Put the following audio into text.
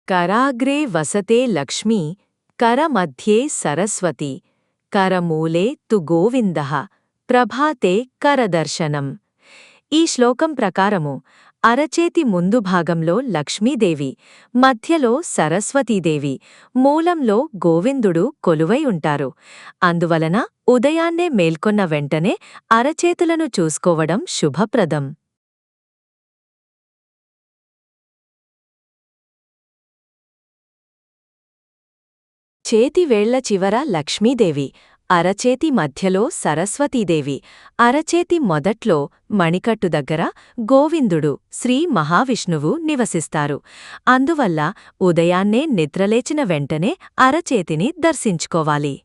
कराग्रे वसते लक्ष्मी करमध्ये सरस्वती करमूले तु గోవిందః ప్రభాతే కరదర్శనం. ఈ శ్లోకం ప్రకారము అరచేతి ముందు భాగంలో లక్ష్మీదేవి, మధ్యలో సరస్వతీదేవి, మూలంలో గోవిందుడు కొలువై ఉంటారు. అందువలన ఉదయాన్నే మేల్కొన్న వెంటనే అరచేతులను చూసుకోవడం శుభప్రదం. చేతి వేళ్ల చివర లక్ష్మీదేవి, అరచేతి మధ్యలో సరస్వతీదేవి, అరచేతి మొదట్లో మణికట్టు దగ్గర గోవిందుడు శ్రీ మహావిష్ణువు నివసిస్తారు. అందువల్ల ఉదయాన్నే నిద్రలేచిన వెంటనే అరచేతిని దర్శించుకోవాలి.